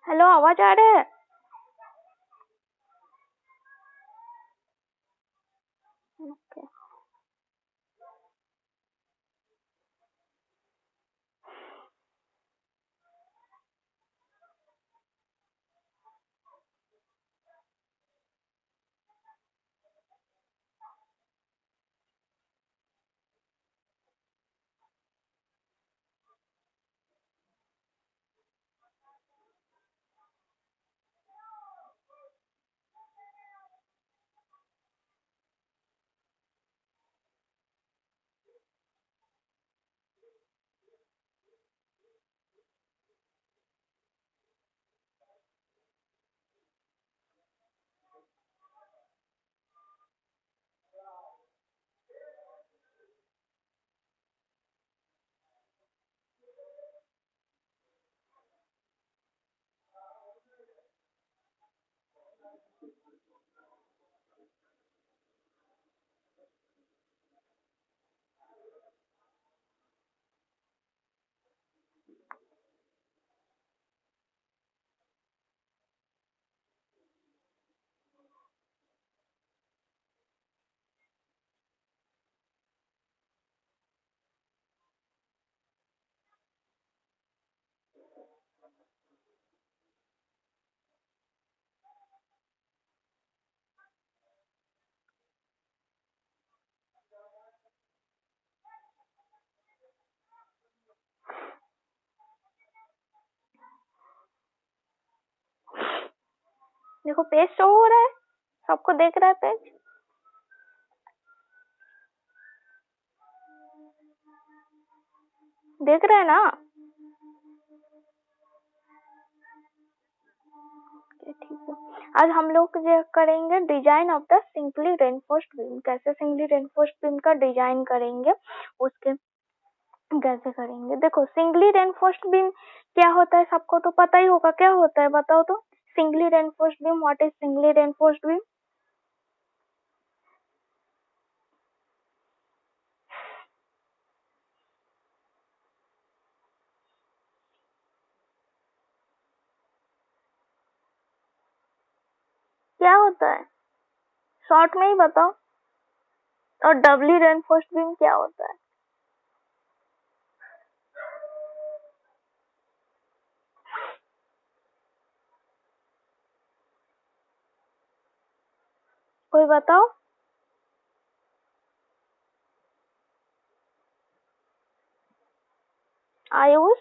Hello, आवाज आ रहा है? ओके। देखो, पेज शो हो रहा है, सबको देख रहा है पेज। देख रहे हैं ना? ठीक है। आज हम लोग जो करेंगे design of the simply reinforced beam, कैसे सिंपली रेनफोर्स्ड बीम का डिजाइन करेंगे, उसके कैसे करेंगे। देखो, सिंगली रेनफोर्स्ड बीम क्या होता है सबको तो पता ही होगा। क्या होता है बताओ तो? Singly reinforced beam, what is singly reinforced beam? क्या होता है, शॉर्ट में ही बताओ। और डबली रेनफोर्स्ड बीम क्या होता है? कोई बताओ। आयुष,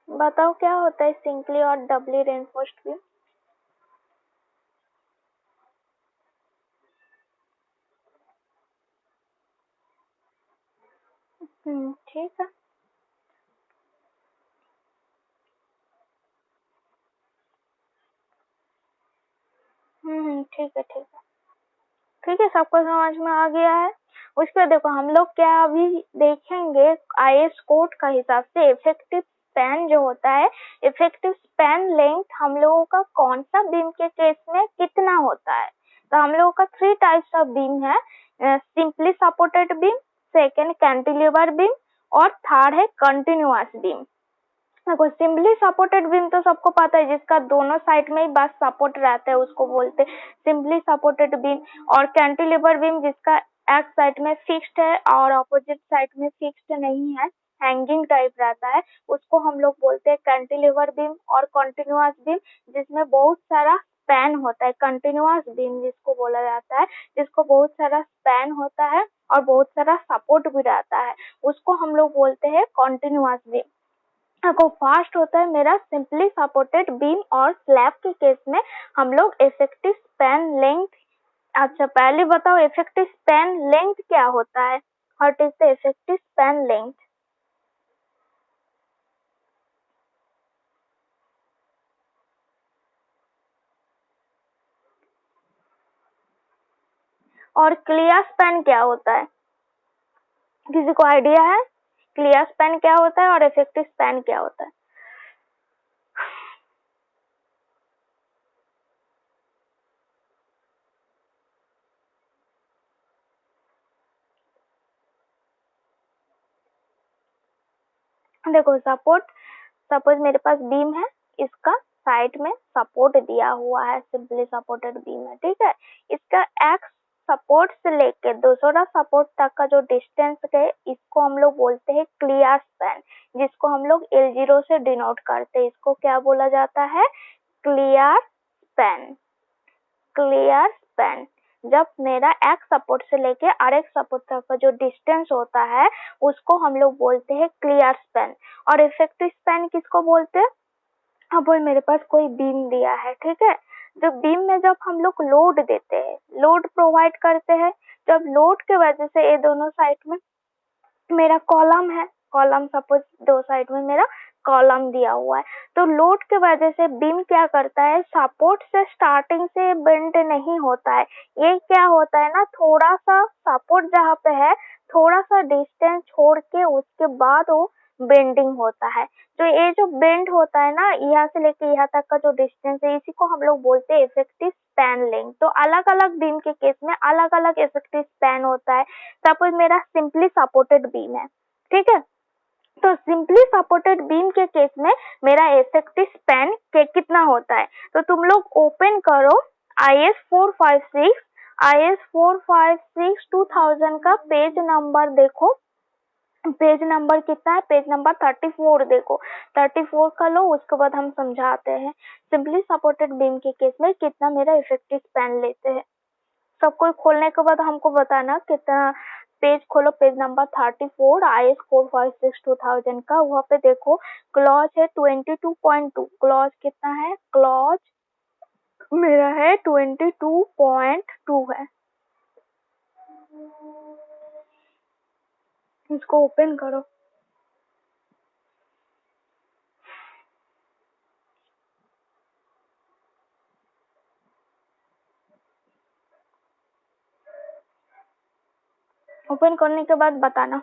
बताओ क्या होता है सिंपली और डबली रेनफोर्स्ड बीम? ठीक है। ठीक है, ठीक है। ठीक है, सबको समझ में आ गया है। उसके बाद देखो, हम लोग क्या अभी देखेंगे आईएस कोड का हिसाब से इफेक्टिव स्पैन जो होता है, इफेक्टिव स्पैन लेंथ हम लोगों का कौन सा बीम के केस में कितना होता है। तो हम लोगों का 3 टाइप्स ऑफ बीम है, simply supported beam, second cantilever beam, और थर्ड है कंटिन्यूअस बीम। देखो, सिंपली सपोर्टेड बीम तो सबको पता है, जिसका दोनों साइड में ही बस सपोर्ट रहता है उसको बोलते हैं सिंपली सपोर्टेड बीम। और कैंटिलीवर बीम जिसका एक साइड में फिक्स्ड है और अपोजिट साइड में फिक्स्ड नहीं है, हैंगिंग टाइप रहता है, उसको हम लोग बोलते हैं कैंटिलीवर बीम। और कंटिन्यूअस बीम जिसमें बहुत सारा स्पैन होता है, कंटिन्यूअस बीम जिसको बोला जाता है, जिसको बहुत सारा स्पैन होता है और बहुत सारा सपोर्ट भी रहता है, उसको हम लोग बोलते हैं कंटिन्यूअस बीम। देखो, फास्ट होता है मेरा सिंपली सपोर्टेड बीम और स्लैब के केस में हम लोग इफेक्टिव स्पैन लेंथ। अच्छा, पहले बताओ इफेक्टिव स्पैन लेंथ क्या होता है? What is the effective span length? और क्लियर स्पैन क्या होता है? किसी को आइडिया है क्लियर स्पैन क्या होता है और इफेक्टिव स्पैन क्या होता है? देखो सपोज मेरे पास बीम है, इसका साइड में सपोर्ट दिया हुआ है, सिंपली सपोर्टेड बीम है, ठीक है। इसका एक्स सपोर्ट से लेके दूसरा सपोर्ट तक का जो डिस्टेंस है, इसको हम लोग बोलते हैं क्लियर स्पैन, जिसको हम लोग L0 से डिनोट करते हैं। इसको क्या बोला जाता है? Clear span. क्लियर स्पैन जब मेरा एक सपोर्ट से लेके और एक सपोर्ट तक का जो डिस्टेंस होता है, उसको हम लोग बोलते हैं क्लियर स्पैन। और इफेक्टिव स्पैन किसको बोलते हैं? अब मेरे पास कोई बीम दिया है, ठीक है। जो बीम में जब हम लोग लोड देते हैं, लोड प्रोवाइड करते हैं, जब लोड के वजह से ये दोनों साइड में मेरा कॉलम है, कॉलम सपोज दो साइड में मेरा कॉलम दिया हुआ है, तो लोड के वजह से बीम क्या करता है, सपोर्ट से स्टार्टिंग से बेंड नहीं होता है। ये क्या होता है ना, थोड़ा सा सपोर्ट जहाँ पे है, थोड़ा सा डिस्टेंस छोड़ के उसके बाद वो बेंडिंग होता है। तो ये जो बेंड होता है ना, यहाँ से लेके यहाँ तक का जो डिस्टेंस है, इसी को हम लोग बोलते हैं इफेक्टिव स्पैन लेंथ। तो अलग अलग बीम के केस में अलग अलग इफेक्टिव स्पैन होता है। सपोज मेरा सिंपली सपोर्टेड बीम है, ठीक है, तो सिंपली सपोर्टेड बीम के केस में मेरा इफेक्टिव स्पैन कितना होता है, तो तुम लोग ओपन करो IS 456 IS 456 2000 का पेज नंबर देखो। पेज नंबर कितना है? पेज नंबर 34 देखो, 34 का लो, उसके बाद हम समझाते हैं सिंपली सपोर्टेड बीम के केस में कितना मेरा इफेक्टिव स्पैन लेते हैं। सबको खोलने के बाद हमको बताना कितना। पेज खोलो, पेज नंबर 34 IS 456 2000 का, वहाँ पे देखो क्लॉज है 22.2। क्लॉज कितना है? क्लॉज मेरा है 22.2 है। इसको ओपन करो। ओपन करने के बाद बताना।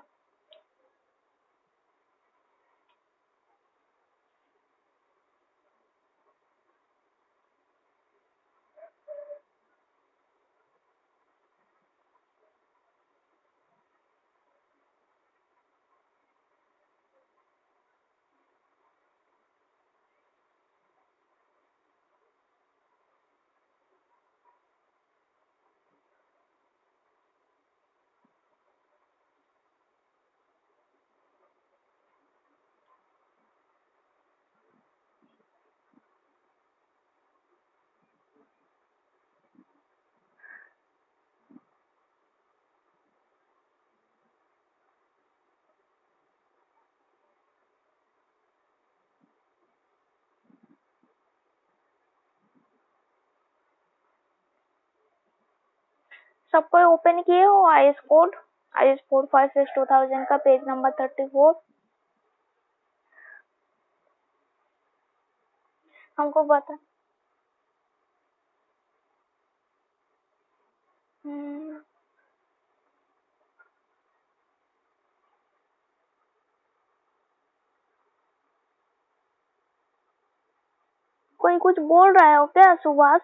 सबको ओपन किए हो IS कोड, IS 456 2000 का पेज नंबर 34। हमको बता। हम्म, कोई कुछ बोल रहा हो क्या? सुभाष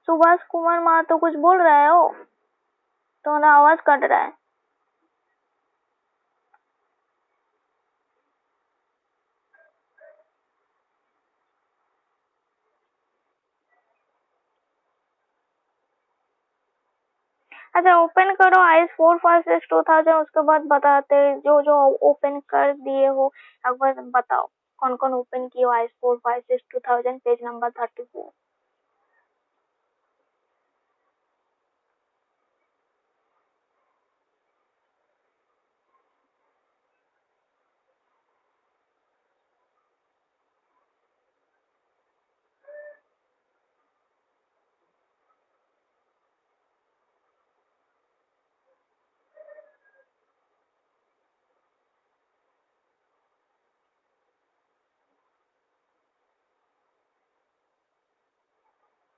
सुभाष कुमार महतो कुछ बोल रहे हो? तुम्हारा आवाज कट रहा है। अच्छा ओपन करो IS 456 2000, उसके बाद बताते हैं जो जो ओपन कर दिए हो। एक बार बताओ कौन कौन ओपन किए हो IS 456 2000 पेज नंबर 34।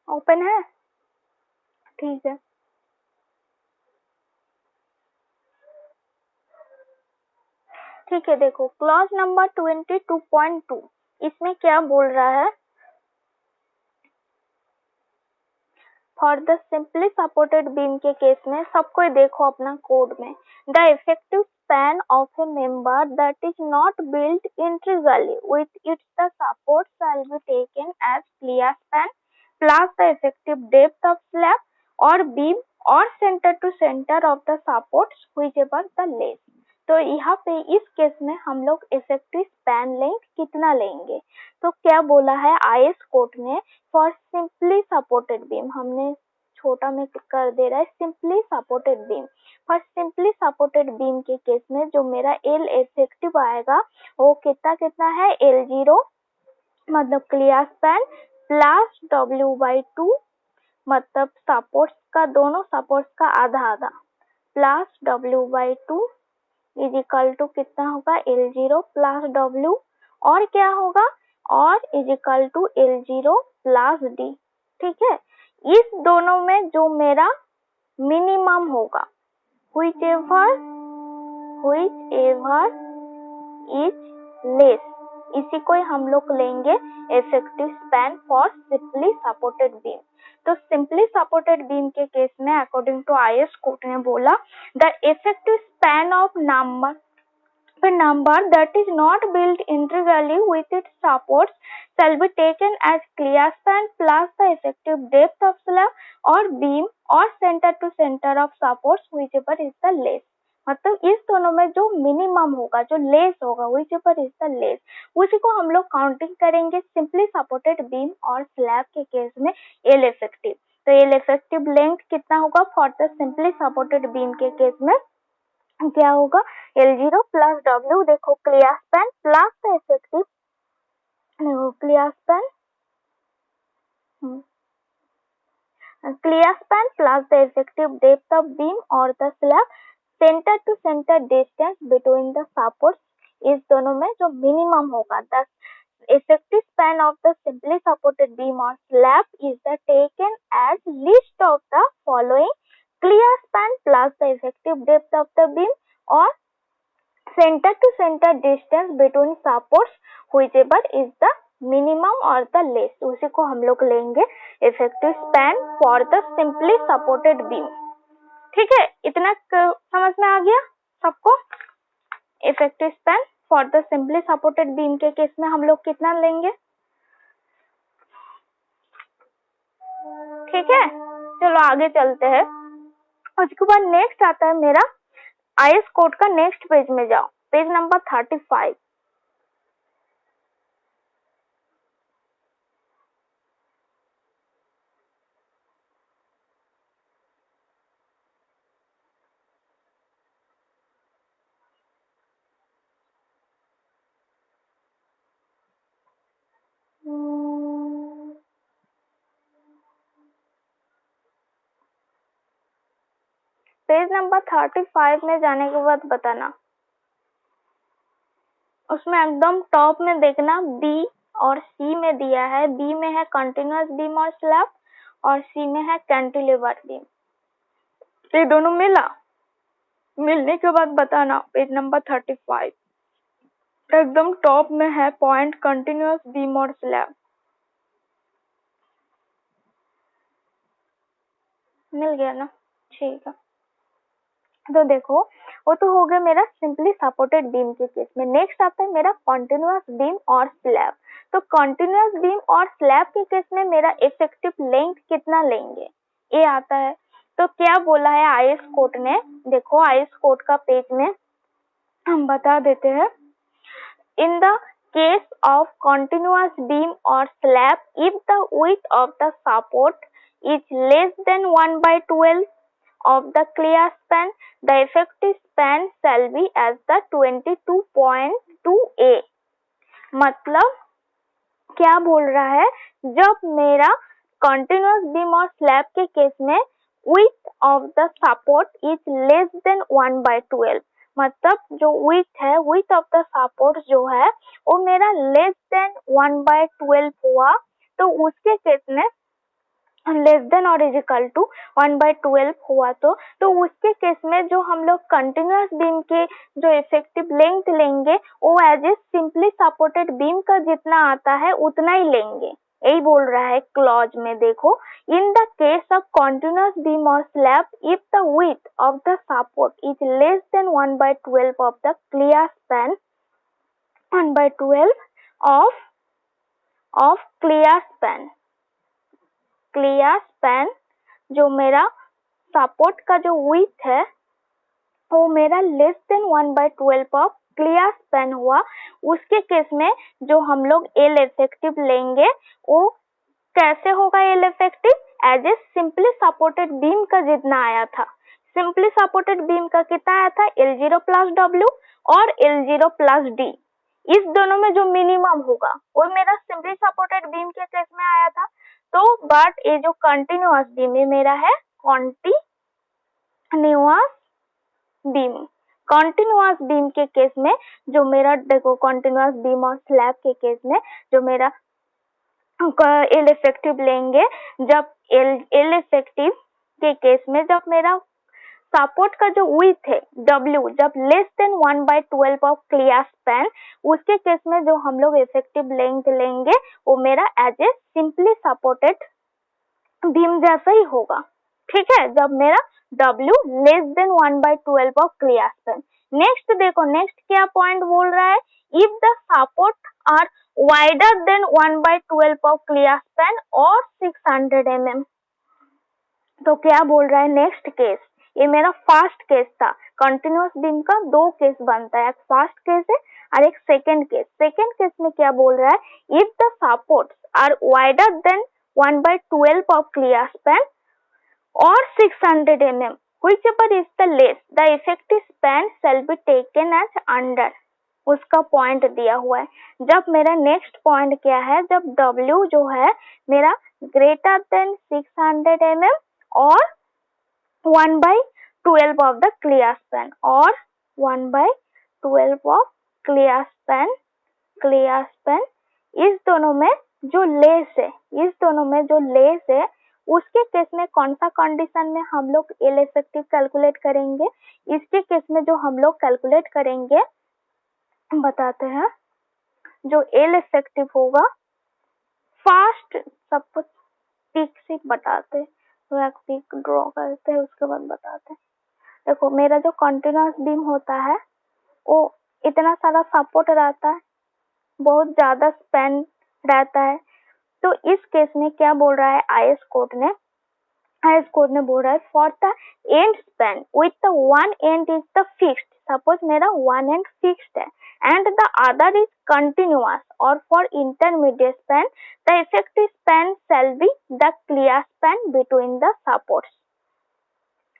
ओपन है? ठीक है। ठीक है, देखो क्लॉज नंबर 22.2 इसमें क्या बोल रहा है? For the simply supported beam के केस में सबको देखो अपना कोड में, the effective span of a member that is not built integrally with its the support shall be taken as clear span plus the effective depth of slab और beam और centre to centre of the support whichever the less. तो यहाँ पे इस case में हम लोग effective span length कितना लेंगे, तो क्या बोला है आईएस कोड ने, फॉर सिंपली सपोर्टेड बीम, हमने छोटा में कर दे रहा है simply supported beam, for simply supported beam के केस में जो मेरा एल इफेक्टिव आएगा वो कितना है L0 मतलब क्लियर स्पैन प्लस W/2 मतलब सपोर्ट्स का दोनों सपोर्ट्स का आधा आधा plus W/2 is equal to कितना होगा L0 प्लस W और क्या होगा और is equal to L0 plus D। ठीक है, इस दोनों में जो मेरा मिनिमम होगा whichever is less, इसी को हम लोग लेंगे effective span for simply supported beam. तो सिंपली सपोर्टेड बीम के केस में अकॉर्डिंग टू आईएस कोड ने बोला the effective span of number that is not built integrally with its supports shall be taken as clear span plus the effective depth of slab or beam or center to center of supports whichever is the less। मतलब इस दोनों में जो minimum होगा जो less होगा whichever is the less, उसी को हम लोग काउंटिंग करेंगे सिंपली सपोर्टेड बीम और स्लैब के केस में एल इफेक्टिव। तो एल इफेक्टिव लेंथ कितना होगा for the simply supported beam के केस में क्या होगा L0 प्लस W, देखो clear span plus the effective clear span plus the effective depth of beam और the slab centre to centre distance between the supports, इस दोनों में जो मिनिमम होगा the effective span of the simply supported beam or slab is the taken as list of the following clear span plus the effective depth of the beam or center to center distance between supports whichever is the minimum or the less, उसी को हम लोग लेंगे effective span for the simply supported beam। ठीक है, इतना समझ में आ गया सबको। effective span for the simply supported beam के केस में हम लोग कितना लेंगे, ठीक है। चलो आगे चलते हैं। उसके बाद नेक्स्ट आता है मेरा आईएस कोड का नेक्स्ट पेज में जाओ, पेज नंबर 35। पेज नंबर 35 में जाने के बाद बताना, उसमें एकदम टॉप में देखना बी और सी में दिया है, बी में है कंटिन्यूअस बीम और स्लैब और सी में है कैंटिलीवर बीम। ये दोनों मिलने के बाद बताना। पेज नंबर 35 एकदम टॉप में है पॉइंट कंटिन्यूअस बीम और स्लैब, मिल गया ना, ठीक है। तो देखो वो तो हो गया मेरा सिंपली सपोर्टेड बीम के केस में। नेक्स्ट आता है मेरा कॉन्टिन्यूअस बीम और स्लैब। तो कॉन्टिन्यूअस बीम और स्लैब के केस में मेरा इफेक्टिव लेंथ कितना लेंगे ये आता है। तो क्या बोला है आईएस कोड ने, देखो आईएस कोड का पेज में हम बता देते हैं। In the case of continuous beam और slab if the width of the support is less than 1/12 of the clear span, the effective span shall be as the 22.2a। मतलब क्या बोल रहा है, जब मेरा कंटिन्यूअस बीम और स्लैब के केस में width of the support is less than 1/12, मतलब जो width है, width of the support जो है वो मेरा less than 1/12 हुआ, तो उसके केस में लेस देन और इज इक्वल टू 1/12 हुआ तो उसके केस में जो हम लोग कंटिन्यूअस बीम के जो इफेक्टिव लेंथ लेंगे वो as a simply supported beam का जितना आता है उतना ही लेंगे। यही बोल रहा है क्लॉज में। देखो, in the case of continuous beam और slab if the width of the support is less than 1/12 of the clear span 1/12 of clear span जो मेरा सपोर्ट का जो विड्थ है वो मेरा less than 1/12 of clear span हुआ, उसके केस में जो हम लोग एल इफेक्टिव लेंगे वो कैसे होगा? L effective as a simply supported beam का जितना आया था। सिंपली सपोर्टेड बीम का कितना आया था? L0 प्लस W और L0 प्लस D, इस दोनों में जो मिनिमम होगा वो मेरा सिंपली सपोर्टेड बीम के केस में आया था। तो बट ये जो कंटिन्यूअस बीम ये मेरा है कंटिन्यूअस बीम के केस में जो मेरा देखो कंटिन्यूअस बीम और स्लैब के केस में जो मेरा एल इफेक्टिव लेंगे, जब एल इफेक्टिव के केस में जब मेरा सपोर्ट का जो विड्थ है W जब less than 1/12 of clear span, उसके केस में जो हम लोग इफेक्टिव लेंथ लेंगे वो मेरा as a simply supported beam जैसा ही होगा। ठीक है, जब मेरा W less than 1/12 of clear span. Next देखो, नेक्स्ट क्या पॉइंट बोल रहा है? If the support are wider than 1/12 of clear span और 600 mm। तो क्या बोल रहा है नेक्स्ट केस? ये मेरा फर्स्ट केस था। कंटिन्यूअस बीम का दो केस बनता है, एक फर्स्ट केस है और एक सेकंड केस। सेकंड केस में क्या बोल रहा है? If the supports are wider than 1/12 of clear span or 600 mm, whichever is the less, the effective span shall be taken as under। उसका पॉइंट दिया हुआ है। जब मेरा नेक्स्ट पॉइंट क्या है? जब W जो है मेरा ग्रेटर देन 600 mm और 1/12 ऑफ द क्लियर स्पैन और 1/12 ऑफ क्लियर स्पैन, इस दोनों में जो लेस है उसके केस में कौन सा कंडीशन में हम लोग एल इफेक्टिव कैलकुलेट करेंगे? इसके केस में जो हम लोग कैलकुलेट करेंगे बताते हैं। जो एल इफेक्टिव होगा फर्स्ट सब कुछ पिक से बताते, तो एक पिक ड्रॉ करते हैं उसके बाद बताते हैं। देखो, मेरा जो कंटिन्यूअस बीम होता है वो इतना सारा सपोर्ट रहता है, बहुत ज्यादा स्पैन रहता है। तो इस केस में क्या बोल रहा है आईएस कोड ने बोल रहा है for the end span with the one end is the fixed, suppose मेरा वन एंड फिक्स्ड है and the other is continuous, और for intermediate span the effective span shall be the clear span between the supports.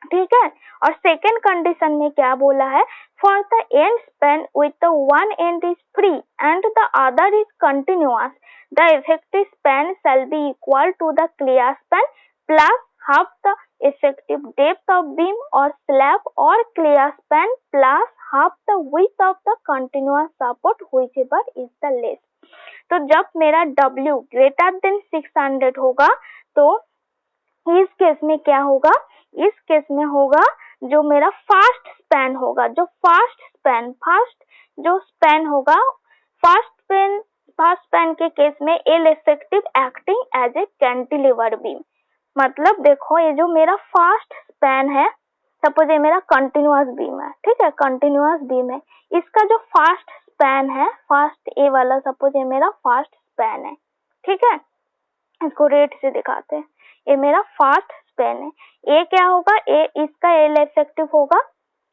ठीक है, और second condition में क्या बोला है? For the end span with the one end is free and the other is continuous, the effective span shall be equal to the clear span plus half the effective depth of beam or slab or clear span plus half the width of the continuous support whichever is the less। तो जब मेरा W greater than 600 होगा तो इस case में क्या होगा? इस केस में होगा जो मेरा फास्ट स्पैन होगा, फर्स्ट स्पैन के केस में L effective acting as a cantilever beam. मतलब देखो, ये जो मेरा फास्ट स्पैन है, सपोज ये मेरा कंटिन्यूअस बीम है, ठीक है, कंटिन्यूअस बीम है, इसका जो फास्ट स्पैन है, फास्ट ए वाला, सपोज ये मेरा फास्ट स्पैन है, ठीक है, इसको रेड से दिखाते हैं। ये मेरा फास्ट स्पैन है, ए क्या होगा? ए इसका एल इफेक्टिव होगा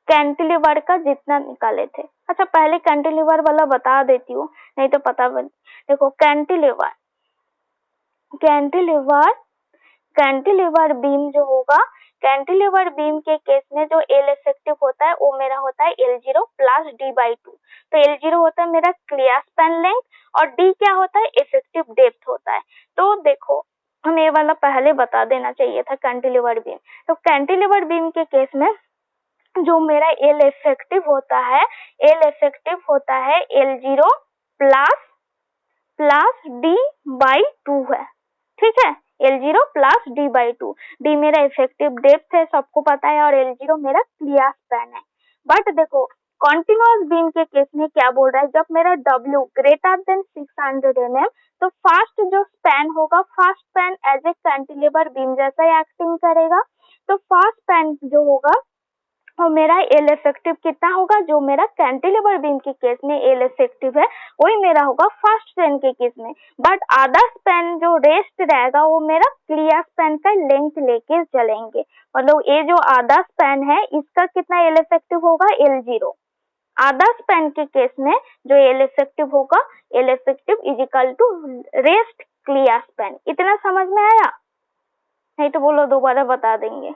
कैंटिलीवर का जितना निकाले थे। अच्छा, पहले कैंटिलीवर वाला बता देती हूँ, नहीं तो पता बन। देखो, कैंटिलीवर बीम जो होगा, कैंटिलीवर बीम के केस में जो एल इफेक्टिव होता है वो मेरा होता है L0 प्लस D/2। तो L0 होता है मेरा क्लियर स्पैन लेंथ और D क्या होता है? इफेक्टिव डेप्थ होता है। तो देखो, हमें ये वाला पहले बता देना चाहिए था कैंटिलीवर बीम। तो कैंटिलीवर बीम के केस में जो मेरा एल इफेक्टिव होता है L0 प्लस D/2 है, ठीक है, L0 प्लस D/2। D मेरा इफेक्टिव डेप्थ है, सबको पता है, और L0 मेरा क्लियर स्पैन है। बट देखो, कंटिन्यूअस बीम के केस में क्या बोल रहा है? जब मेरा W ग्रेटर देन 600 mm तो फास्ट जो स्पैन होगा, first span as a cantilever beam जैसा ही एक्टिंग करेगा। तो फास्ट स्पैन जो होगा और मेरा एल इफेक्टिव कितना होगा, जो मेरा कैंटिलीवर बीम के केस में एल इफेक्टिव है वही मेरा होगा फास्ट स्पैन के केस में। बट आधा स्पैन जो रेस्ट रहेगा वो मेरा क्लियर स्पैन का लेंथ लेके चलेंगे। मतलब ये जो आधा स्पैन है इसका कितना एल इफेक्टिव होगा, L0। आधा स्पैन के केस में जो एल इफेक्टिव होगा, L effective is equal to rest clear span. इतना समझ में आया? नहीं तो बोलो दोबारा बता देंगे।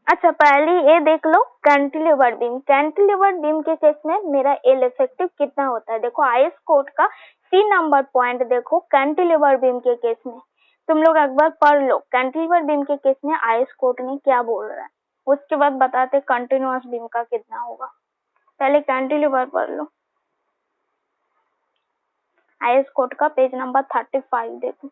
अच्छा पहले ये देख लो कैंटिलीवर बीम। कैंटिलीवर बीम के केस में मेरा एल इफेक्टिव कितना होता है। देखो आईएस कोड का सी नंबर पॉइंट देखो कैंटिलीवर बीम के केस में। तुम लोग एक बार पढ़ लो कैंटिलीवर बीम के केस में आईएस कोड में क्या बोल रहा है, उसके बाद बताते कंटिन्यूअस बीम का कितना होगा। पहले कैंटिलीवर पढ़ लो। आईएस कोड का पेज नंबर 35 देखो।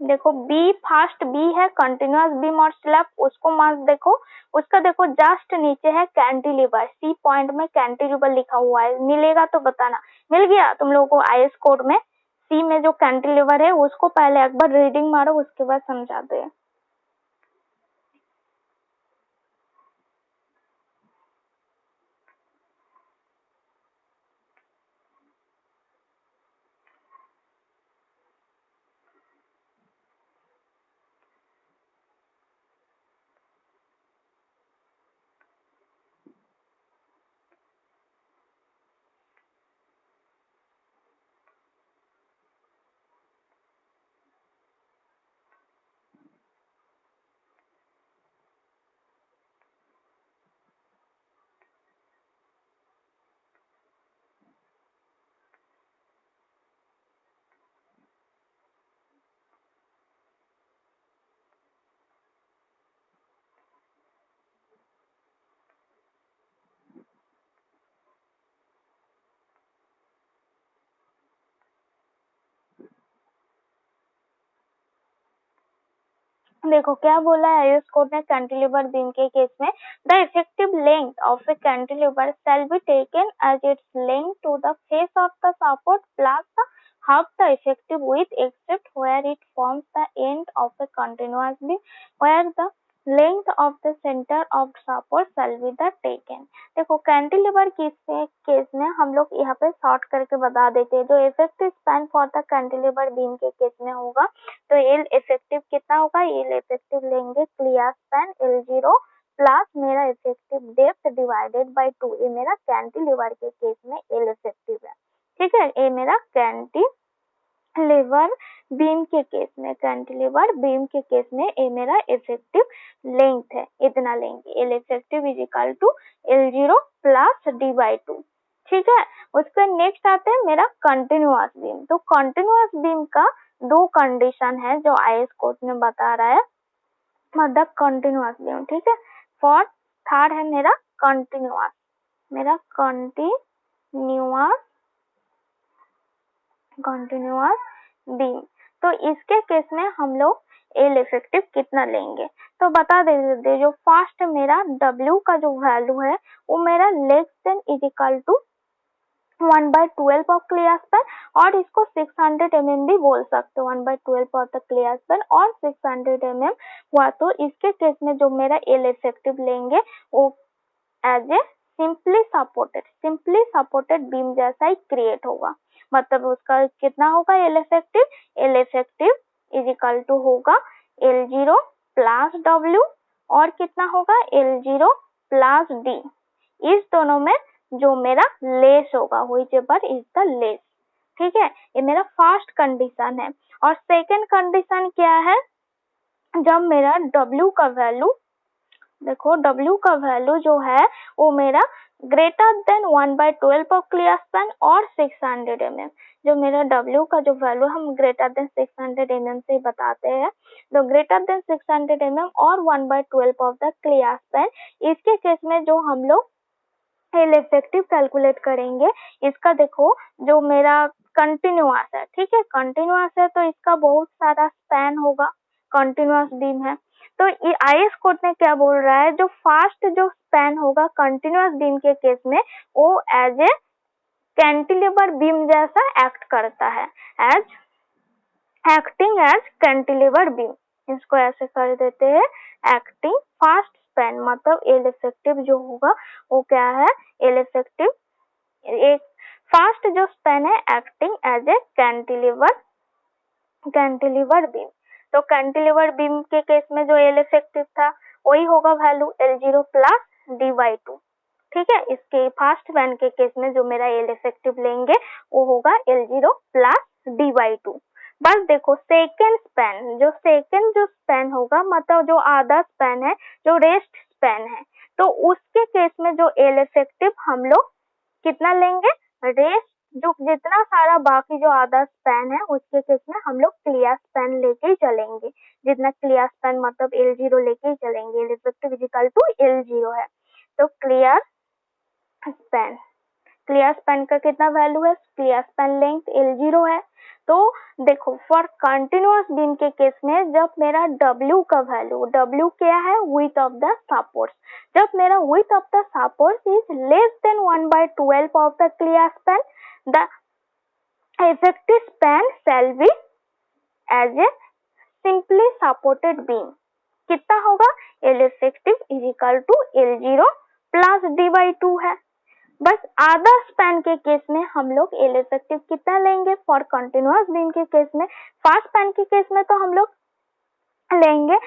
देखो बी फास्ट बी है कंटिन्यूअस बीम और स्लैब, उसको मत देखो। उसका देखो जस्ट नीचे है कैंटिलीवर, सी पॉइंट में कैंटिलीवर लिखा हुआ है। मिलेगा तो बताना। मिल गया तुम लोगों को आईएस कोड में सी में जो कैंटिलीवर है उसको पहले एक बार रीडिंग मारो, उसके बाद समझाते हैं। देखो क्या बोला है आईएस कोड ने कैंटिलीवर बीम के केस में, the effective length of a cantilever shall be taken as its length to the face of the support plus the half the effective width except where it forms the end of a continuous beam where the length of the center of support shall be the taken। देखो cantilever case में हम लोग यहाँ पे short करके बता देते हैं। जो effective span for the cantilever beam के केस में होगा तो एल इफेक्टिव कितना होगा, एल इफेक्टिव लेंगे क्लियर स्पैन L0 प्लस मेरा इफेक्टिव डेप्थ डिवाइडेड बाय 2। ये मेरा कैंटिलीवर के केस में एल इफेक्टिव है। ठीक है, ये मेरा कैंटिलीवर बीम के केस में, कैंटिलीवर बीम के केस में ये मेरा इफेक्टिव लेंथ है, इतना लेंगे। L effective is equal to L0 plus D/2। ठीक है, उसके नेक्स्ट आते हैं मेरा कंटिन्यूअस बीम। तो कंटिन्यूअस बीम का दो कंडीशन है जो आईएस कोड में बता रहा है, मतलब कंटिन्यूअस बीम। ठीक है, फॉर थर्ड है मेरा कंटिन्यूअस, मेरा कंटिन्यूअस बीम। तो इसके केस में हम लोग एल इफेक्टिव कितना लेंगे तो बता दे। जो फास्ट मेरा W का जो वैल्यू है वो मेरा less than is equal to 1/12 of clear span, और इसको 600 mm भी बोल सकते हो। 1/12 ऑफ द क्लियर स्पैन और 600 mm हुआ तो इसके केस में जो मेरा एल इफेक्टिव लेंगे वो as a simply supported beam जैसा ही क्रिएट होगा। मतलब उसका कितना होगा L effective is equal to होगा L0 प्लस W और कितना होगा L0 प्लस D। इस दोनों में जो मेरा लेस होगा which ever is the less. ठीक है, ये मेरा फर्स्ट कंडीशन है। और सेकंड कंडीशन क्या है, जब मेरा W का वैल्यू, देखो W का वैल्यू जो है वो मेरा greater than 1/12 of clear span और 600 mm। जो मेरा W का जो वैल्यू हम ग्रेटर देन 600 mm से बताते हैं, तो ग्रेटर देन 600 mm और 1/12 ऑफ द क्लियर स्पैन, इसके केस में जो हम लोग एल इफेक्टिव कैलकुलेट करेंगे, इसका देखो जो मेरा कंटिन्यूअस है, ठीक है, कंटिन्यूअस है तो इसका बहुत सारा स्पैन होगा, कंटिन्यूअस बीम है, तो ये आईएस कोड में क्या बोल रहा है, जो फास्ट जो स्पैन होगा कंटिन्यूअस बीम के केस में, वो एज ए कैंटिलीवर बीम जैसा एक्ट करता है, as acting as cantilever beam. इसको ऐसे कर देते हैं, एक्टिंग फास्ट स्पैन, मतलब एल इफेक्टिव जो होगा वो क्या है, एल इफेक्टिव एक फास्ट जो स्पैन है acting as a cantilever beam. तो कैंटिलीवर बीम के केस में जो एल इफेक्टिव था वही होगा वैल्यू L0 प्लस dy2, ठीक है। इसके फास्ट स्पैन के केस में जो मेरा एल इफेक्टिव लेंगे वो होगा L0 प्लस dy2। बस देखो सेकेंड स्पैन, जो सेकेंड जो स्पैन होगा, मतलब जो आधा स्पैन है, जो रेस्ट स्पैन है, तो उसके केस में जो एल इफेक्टिव हम लोग कितना लेंगे, रेस्ट जो जितना सारा बाकी जो आधा स्पैन है उसके केस में हम लोग क्लियर स्पैन लेके ही चलेंगे, जितना क्लियर स्पैन मतलब L0 लेके ही चलेंगे, L effective equal to L0 है। तो क्लियर स्पैन का कितना वैल्यू है, क्लियर स्पैन लेंथ L0 है। तो देखो फॉर कंटिन्यूअस बीम के केस में जब मेरा W का वैल्यू, W क्या है, विड्थ ऑफ द सपोर्ट, जब मेरा width of the support is less than 1/12 of the clear span, the effective span shall be as a simply supported beam. कितना होगा, L effective is equal to L0 plus dy2 है। बस आधा span के case में हम लोग L effective कितना लेंगे, फॉर कंटिन्यूअस बीम के केस में, फास्ट स्पैन के केस में तो हम लोग लेंगे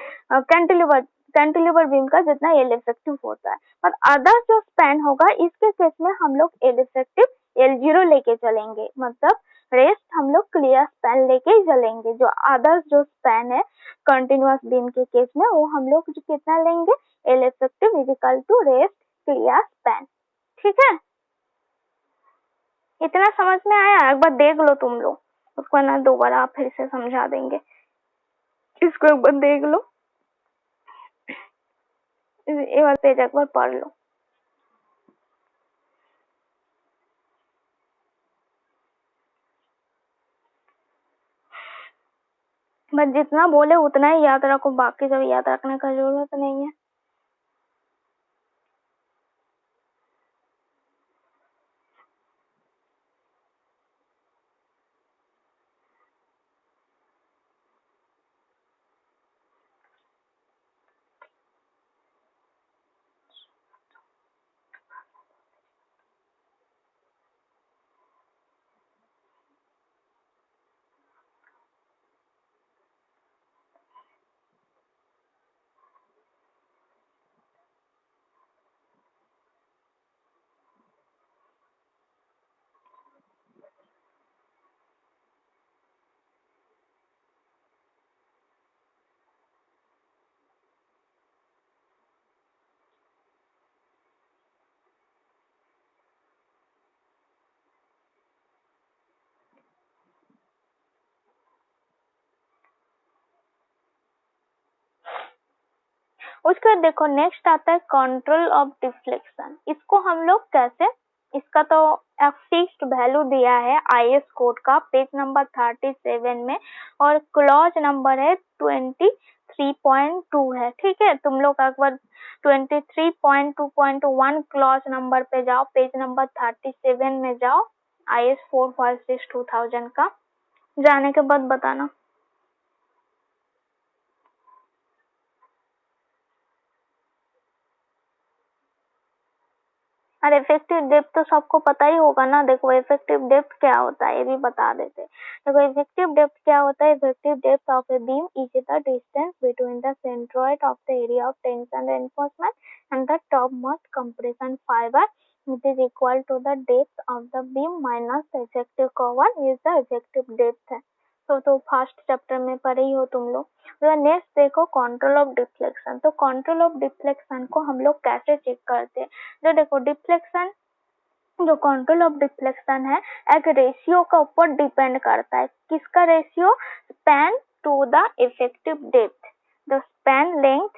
कैंटिलीवर बीम का जितना एल इफेक्टिव होता है, और अदर जो स्पैन होगा इसके केस में हम लोग एल इफेक्टिव L0 लेके चलेंगे, मतलब रेस्ट हम लोग क्लियर स्पैन लेके ही चलेंगे। जो अदर जो स्पैन है कंटिन्यूअस बीम के केस में वो हम लोग कितना लेंगे, L effective is equal to rest clear span, ठीक है। इतना समझ में आया, एक बार देख लो तुम लोग, उसको ना दोबारा फिर से समझा देंगे, इसको एक बार देख लो, ये वाला पेज एक बार पढ़ लो। बस जितना बोले उतना ही याद रखो, बाकी सब याद रखने का जरूरत नहीं है। उसका देखो नेक्स्ट आता है कंट्रोल ऑफ डिफ्लेक्शन। इसको हम लोग कैसे, इसका तो एक फिक्स्ड वैल्यू दिया है आईएस कोड का पेज नंबर 37 में, और क्लॉज नंबर है 23.2 है, ठीक है। तुम लोग एक बार 23.2.1 क्लॉज नंबर पे जाओ, पेज नंबर 37 में जाओ, IS 456/2000 का, जाने के बाद बताना। और इफेक्टिव डेप्थ तो सबको पता ही होगा ना। देखो इफेक्टिव डेप्थ क्या होता है ये भी बता देते। देखो इफेक्टिव डेप्थ क्या होता है, effective depth of a beam is the distance between the centroid of the area of tension reinforcement and the top most compression fibre, it is equal to the depth of the beam minus the effective cover is the effective depth है। तो first chapter में पढ़े ही हो तुम लोग। तो next देखो control of deflection. तो कंट्रोल ऑफ डिफ्लेक्शन को हम लोग कैसे चेक करते हैं? जो देखो डिफ्लेक्शन, जो कंट्रोल ऑफ डिफ्लेक्शन है एक रेशियो के ऊपर डिपेंड करता है। किसका रेशियो? Span to the effective depth. The span length,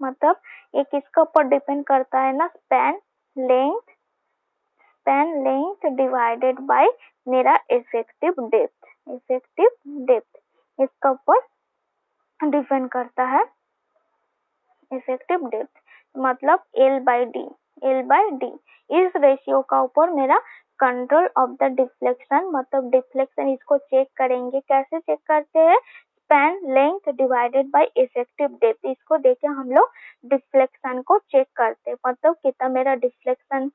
मतलब ये किसके ऊपर डिपेंड करता है ना? स्पैन लेंथ डिवाइडेड बाय मेरा इफेक्टिव डेप्थ इसका ऊपर डिपेंड करता है। इफेक्टिव डेप्थ मतलब L/D इस रेशियो का ऊपर मेरा कंट्रोल ऑफ द डिफ्लेक्शन, मतलब डिफ्लेक्शन इसको चेक करेंगे। कैसे चेक करते हैं? Span length divided by effective depth, इसको देके हम लोग डिफ्लेक्शन को चेक करते हैं। मतलब कितना मेरा डिफ्लेक्शन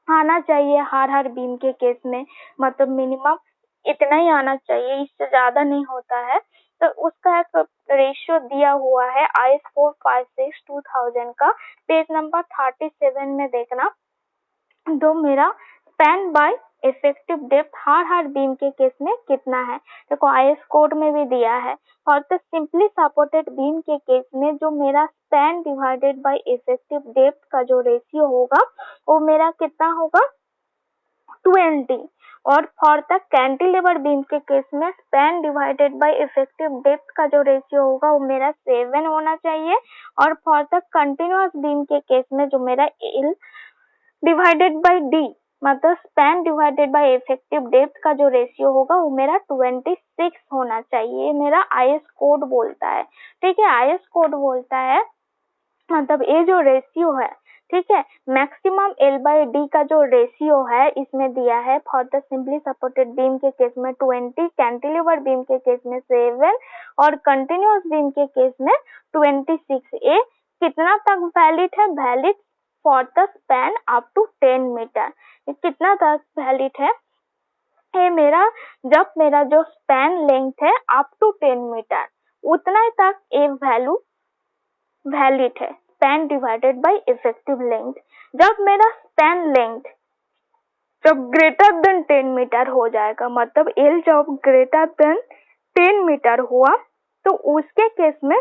आना चाहिए हर बीम के केस में, मतलब मिनिमम इतना ही आना चाहिए, इससे ज्यादा नहीं होता है। तो उसका एक रेशियो दिया हुआ है IS 456/2000 का, पेज नंबर 37 में देखना। जो मेरा स्पैन बाय इफेक्टिव डेप्थ हर बीम के केस में कितना है, देखो IS कोड में भी दिया है। और तो सिंपली सपोर्टेड बीम के केस में जो मेरा span divided by effective depth का जो रेशियो होगा वो मेरा कितना होगा? 20। और फॉर द कैंटिलीवर बीम के केस में span divided by effective depth का जो रेशियो होगा वो मेरा 7 होना चाहिए। और फॉर द कंटिन्यूअस बीम के केस में जो मेरा L डिवाइडेड बाय D, मतलब span divided by effective depth का जो रेशियो होगा वो मेरा 26 होना चाहिए। मेरा IS कोड बोलता है, ठीक है। IS कोड बोलता है, मतलब ये जो रेशियो है, ठीक है, मैक्सिमम L/D का जो रेशियो है इसमें दिया है। For the simply supported beam के केस में 20, कैंटिलीवर बीम के केस में 7 और कंटिन्यूअस बीम के केस में 26। ये कितना तक वैलिड है? Valid for the span up to 10 metre. कितना तक वैलिड है? ये मेरा जब मेरा जो स्पैन लेंथ है अप टू 10 मीटर उतना ही तक ये वैल्यू वैलिड है, span divided by effective length. जब मेरा स्पैन लेंथ जब ग्रेटर देन 10 मीटर हो जाएगा, मतलब L जब ग्रेटर देन 10 मीटर हुआ तो उसके केस में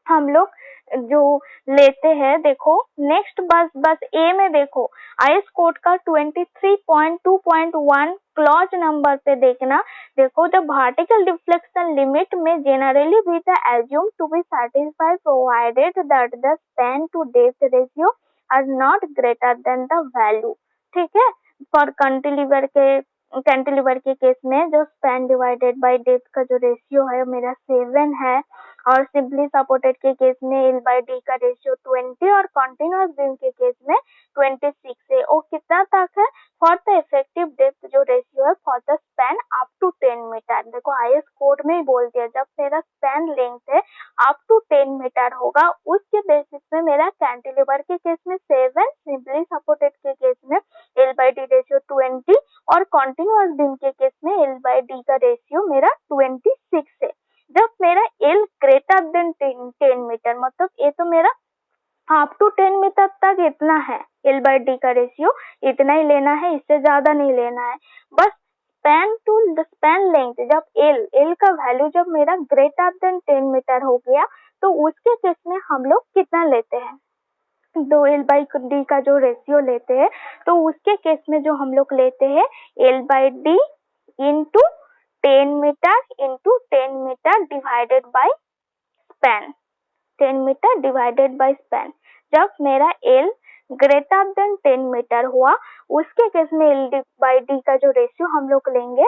हम लोग जो लेते हैं, देखो नेक्स्ट बस ए में देखो IS कोड का 23.2.1 क्लॉज नंबर पे देखना। देखो द वर्टिकल डिफ्लेक्शन लिमिट में जेनरली भी the assume to be satisfied provided that the span to depth ratio are not greater than the value, ठीक है। फॉर कैंटिलीवर के केस में जो स्पैन डिवाइडेड बाय डेप्थ का जो रेशियो है मेरा 7 है। और सिंपली सपोर्टेड के केस में L/D का रेशियो 20 और कंटिन्यूअस बीम के केस में 26 है। वो कितना तक है? फॉर द इफेक्टिव डेप्थ जो रेशियो है for the span up to 10 metre. देखो IS कोड में ही बोल दिया, जब मेरा स्पैन लेंथ है अप टू 10 मीटर होगा उसके बेसिस में मेरा कैंटिलीवर के केस में 7, सिंपली सपोर्टेड के केस में L/D रेशियो 20 और कंटिन्यूअस बीम के केस में L/D का रेशियो मेरा 26 है। जब मेरा L ग्रेटर देन 10 मीटर, मतलब ये तो मेरा अप टू 10 मीटर तक इतना है, L/D का रेशियो इतना ही लेना है, इससे ज्यादा नहीं लेना है। बस स्पैन लेंथ जब L का वैल्यू जब मेरा ग्रेटर देन 10 मीटर हो गया तो उसके केस में हम लोग कितना लेते हैं? तो L/D का जो रेशियो लेते हैं तो उसके केस में जो हम लोग लेते हैं L/D into 10 metre divided by span, 10 metre divided by span. जब मेरा L ग्रेटर देन 10 मीटर हुआ उसके केस में L/D का जो रेशियो हम लोग लेंगे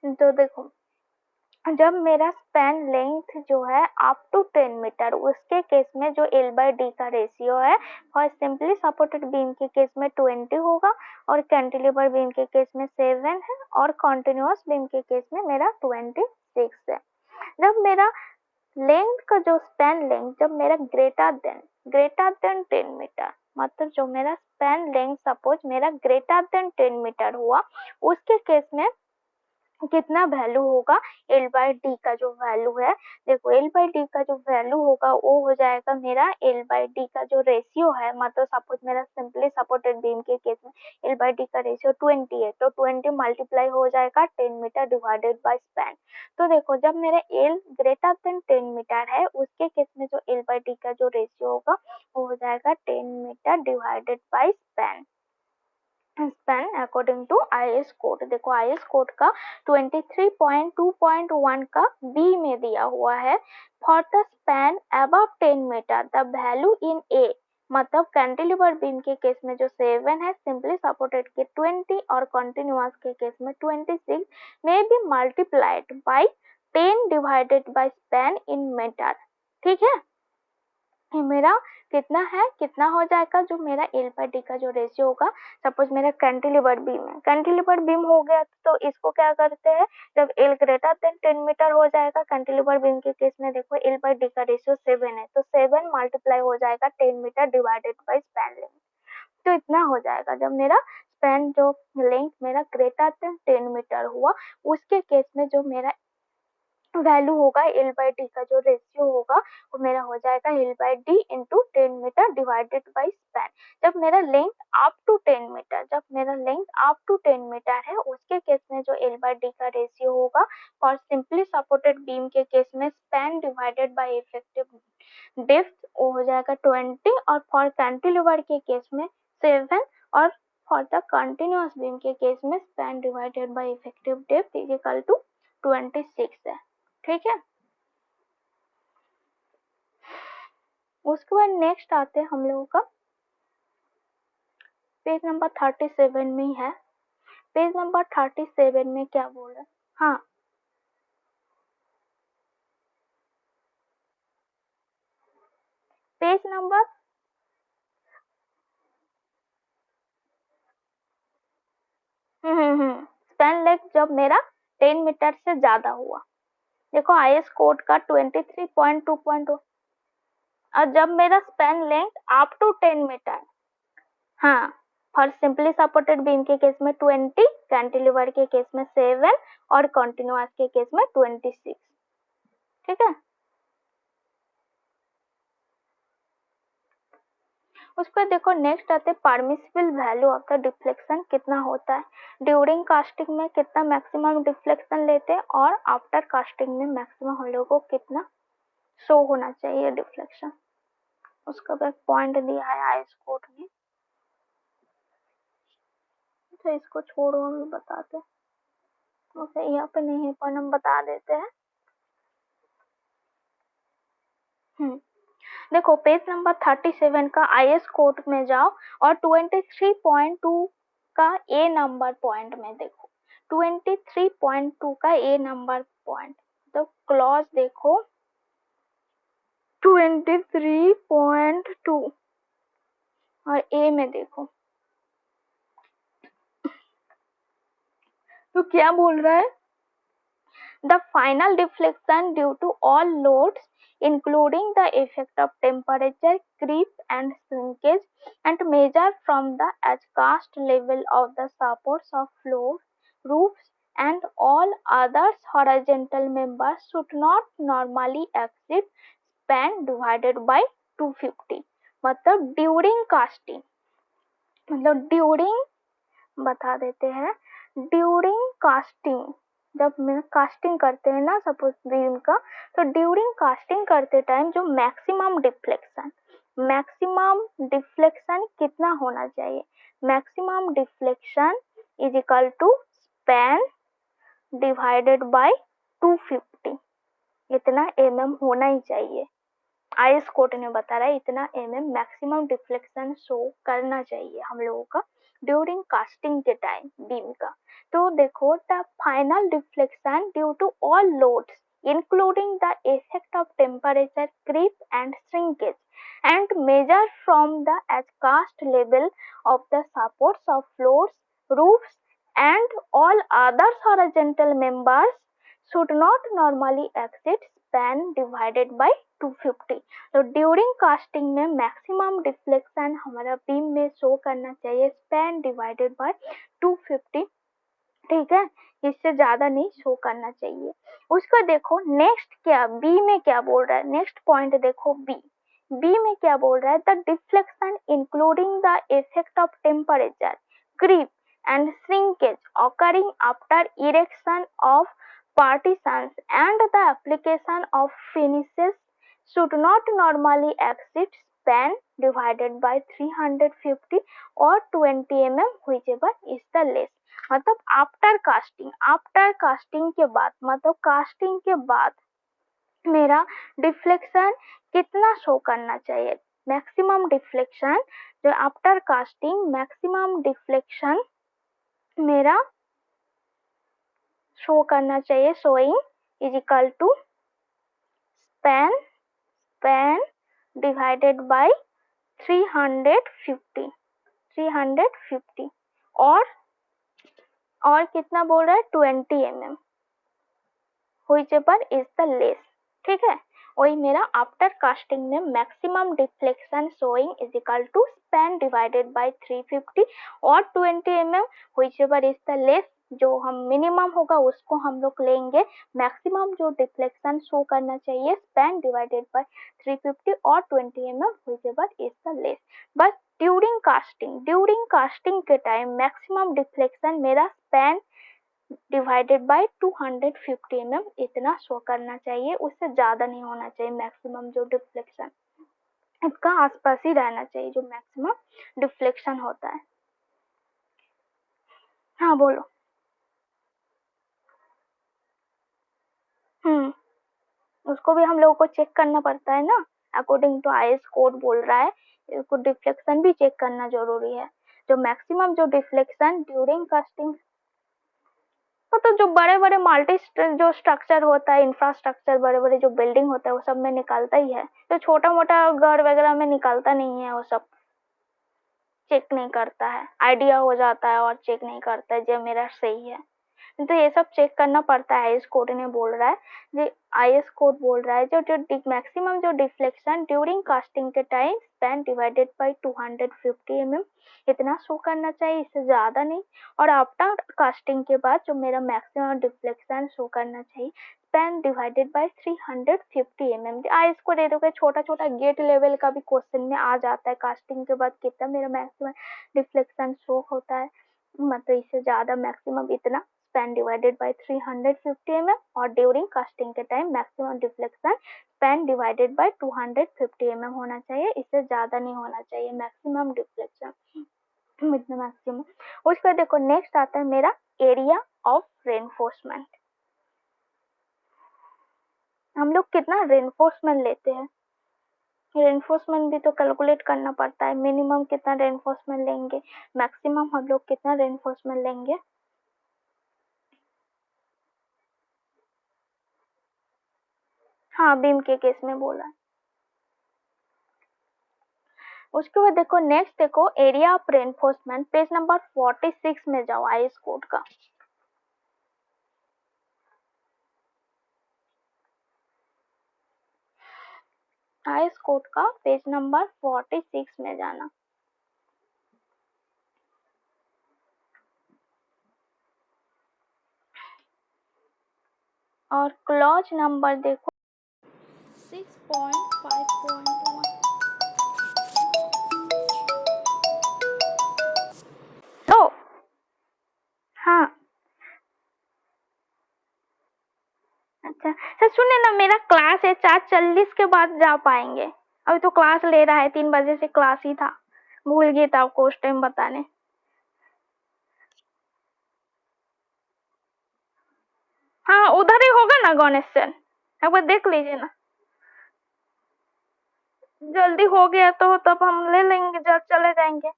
तो देखो जब मेरा स्पैन लेंथ जो है अप टू 10 मीटर, उसके केस में जो L बाई डी का रेशियो है फॉर सिंपली सपोर्टेड बीम के केस में 20 होगा, और कैंटिलीवर बीम के केस में 7 है, और कॉन्टिन्यूअस बीम के केस में मेरा 26 है। जब मेरा लेंथ का जो स्पैन लेंथ जब मेरा ग्रेटर देन 10 मीटर, मतलब जो मेरा स्पैन लेंथ सपोज मेरा ग्रेटर देन 10 मीटर हुआ, उसके केस में कितना वैल्यू होगा, L बाई डी का जो वैल्यू है, देखो L बाई डी का जो वैल्यू होगा वो हो जाएगा मेरा L बाई डी का जो रेशियो है, मतलब सपोज मेरा सिंपली सपोर्टेड बीम के केस में L बाई डी का रेशियो 20 है, तो 20 मल्टीप्लाई हो जाएगा 10 मीटर डिवाइडेड बाय स्पैन। तो देखो जब मेरा L ग्रेटर देन 10 मीटर है, उसके केस में जो L बाई डी का जो रेशियो होगा वो हो जाएगा 10 metre divided by span according to IS code. देखो IS कोड का 23.2.1 का बी में दिया हुआ है, for the span above 10 metre the value in A, मतलब कैंटिलीवर बीम के केस में जो 7 है, सिंपली सपोर्टेड के 20 और कंटिन्यूअस के केस में 26 में B multiplied by 10 divided by span in metre. ठीक है, ये मेरा कितना है, कितना हो जाएगा, जो मेरा L बाई डी का जो रेशियो होगा, सपोज मेरा कैंटिलीवर बीम है, कैंटिलीवर बीम हो गया तो इसको क्या करते हैं, जब L ग्रेटर देन 10 मीटर हो जाएगा कैंटिलीवर बीम के केस में, देखो L बाई डी का रेशियो 7 है, तो 7 मल्टीप्लाई हो जाएगा 10 metre divided by span length, तो इतना हो जाएगा। जब मेरा स्पैन जो लेंथ मेरा ग्रेटर देन 10 मीटर हुआ, उसके केस में जो मेरा वैल्यू होगा L बाई डी का जो रेशियो होगा वो मेरा हो जाएगा L by D into 10 metre divided by span. जब मेरा लेंथ अप टू 10 मीटर है, उसके केस में जो L बाई डी का रेशियो होगा फॉर सिंपली सपोर्टेड बीम के केस में span divided by effective depth वो हो जाएगा 20, और फॉर कैंटिलीवर के केस में 7, और फॉर द कंटिन्यूअस बीम के केस में span divided by effective depth is equal to 26 है। ठीक है, उसके बाद नेक्स्ट आते हैं हम लोगों का पेज नंबर 37 में ही है। पेज नंबर 37 में क्या बोल रहा है, हाँ पेज नंबर स्पैन लेंथ जब मेरा 10 मीटर से ज्यादा हुआ, देखो IS कोड का 23.2.2, और जब मेरा span length up to 10 metre, हाँ फॉर सिंपली सपोर्टेड बीम के केस में 20, कैंटिलीवर के केस में 7, और कंटिन्यूअस के केस में 26। ठीक है, उसको देखो नेक्स्ट आते permissible value of the deflection कितना होता है, ड्यूरिंग कास्टिंग में कितना मैक्सिमम डिफ्लेक्शन लेते हैं, और आफ्टर कास्टिंग में मैक्सिमम हम लोगों को कितना शो होना चाहिए डिफ्लेक्शन, उसका भी पॉइंट दिया है IS कोड में। तो इसको छोड़ो, अभी बताते हैं, उसे यहाँ पे नहीं है पर हम बता देते हैं। देखो पेज नंबर 37 का IS कोड में जाओ और 23.2 का A नंबर पॉइंट में देखो, 23.2 का A नंबर पॉइंट, तो क्लॉज देखो 23.2 और A में देखो तो क्या बोल रहा है, the final deflection due to all loads including the effect of temperature creep and shrinkage and measure from the cast level of the supports of floor, roofs and all others horizontal members should not normally exceed span divided by 250, मतलब during casting, मतलब during बता देते हैं, during casting जब casting करते हैं ना suppose beam का, तो ड्यूरिंग कास्टिंग करते टाइम जो मैक्सिमम डिफ्लेक्शन कितना होना चाहिए, maximum deflection is equal to span divided by 250, इतना mm होना ही चाहिए। IS कोड ने बता रहा है इतना mm मैक्सिमम डिफ्लेक्शन शो करना चाहिए हम लोगों का ड्यूरिंग कास्टिंग के टाइम बीम का। तो देखो the final deflection due to all loads including the effect of temperature creep and shrinkage and measured from the as cast level of the supports of floors, roofs and all other horizontal members should not normally exceed span divided by 250। तो during casting में maximum deflection हमारा beam में show करना चाहिए span divided by 250, ठीक है, इससे ज्यादा नहीं शो करना चाहिए। उसका देखो नेक्स्ट क्या बी में क्या बोल रहा है, नेक्स्ट पॉइंट देखो बी में क्या बोल रहा है, the deflection including the effect of temperature creep and shrinkage occurring after erection of partitions and the application of finishes should not normally exceed span divided by 350 or 20 mm whichever is the less। मतलब after casting के बाद मतलब casting के बाद मेरा deflection कितना show करना चाहिए, मैक्सिमम डिफ्लेक्शन जो आफ्टर कास्टिंग मैक्सिमम डिफ्लेक्शन मेरा शो करना चाहिए showing is equal to span divided by 350 और कितना बोल रहा है 20 mm whichever is the less, ठीक है, वही मेरा आफ्टर कास्टिंग में maximum deflection showing is equal to span divided by 350 और 20 mm whichever is the less, जो हम मिनिमम होगा उसको हम लोग लेंगे, मैक्सिमम जो डिफ्लेक्शन शो करना चाहिए स्पैन डिवाइडेड बाय 350 और 20 mm whichever is the less। बस ड्यूरिंग कास्टिंग के टाइम मैक्सिमम डिफ्लेक्शन मेरा स्पैन डिवाइडेड बाय 250 mm इतना शो करना चाहिए, उससे ज्यादा नहीं होना चाहिए मैक्सिमम जो डिफ्लेक्शन, इसका आसपास ही रहना चाहिए जो मैक्सिमम डिफ्लेक्शन होता है। हाँ बोलो। उसको भी हम लोगों को चेक करना पड़ता है ना, अकॉर्डिंग टू आईएस कोड बोल रहा है इसको डिफ्लेक्शन भी चेक करना जरूरी है। जो मैक्सिमम जो डिफ्लेक्शन ड्यूरिंग कास्टिंग, तो जो बड़े बड़े मल्टी जो स्ट्रक्चर होता है इंफ्रास्ट्रक्चर बड़े बड़े जो बिल्डिंग होता है वो सब में निकलता ही है, तो छोटा मोटा घर वगैरह में निकलता नहीं है, वो सब चेक नहीं करता है, आइडिया हो जाता है और चेक नहीं करता है जो मेरा सही है, तो ये सब चेक करना पड़ता है। आईएस कोड ने बोल रहा है, जो आईएस कोड बोल रहा है जो मैक्सिमम जो डिफ्लेक्शन ड्यूरिंग कास्टिंग के time span divided by 250 mm इतना शो करना चाहिए, इससे ज्यादा नहीं, और आफ्टर कास्टिंग के बाद जो मेरा मैक्सिमम डिफ्लेक्शन शो करना चाहिए span divided by 350 mm। IS को दे दोगे, छोटा छोटा गेट लेवल का भी क्वेश्चन में आ जाता है, कास्टिंग के बाद कितना मेरा मैक्सिमम डिफ्लेक्शन शो होता है, मतलब इससे ज्यादा मैक्सिमम इतना span divided by 350 mm और ड्यूरिंग कास्टिंग के time maximum deflection span divided by 250 mm होना चाहिए, इससे ज्यादा नहीं होना चाहिए मैक्सिमम डिफ्लेक्शन मैक्सिमम। उसका देखो नेक्स्ट आता है मेरा एरिया ऑफ रेनफोर्समेंट। हम लोग कितना रेनफोर्समेंट लेते हैं, रेनफोर्समेंट भी तो कैलकुलेट करना पड़ता है, मिनिमम कितना रेनफोर्समेंट लेंगे, मैक्सिमम हम लोग कितना रेनफोर्समेंट लेंगे। हाँ बीम के केस में बोला। उसके बाद देखो नेक्स्ट देखो area of reinforcement, page number 46 में जाओ आईएस कोड का। आईएस कोड का पेज नंबर 46 में जाना और क्लॉज नंबर देखो 6.5.1। तो हाँ अच्छा सर सुनिए ना, मेरा क्लास है 4:40 के बाद जा पाएंगे, अभी तो क्लास ले रहा है, 3 बजे से क्लास ही था, भूल गई था आपको उस टाइम बताने। हाँ उधर ही होगा ना गणेश सर, एक बार देख लीजिए ना, जल्दी हो गया तो तब हम ले लेंगे, जब चले जाएंगे।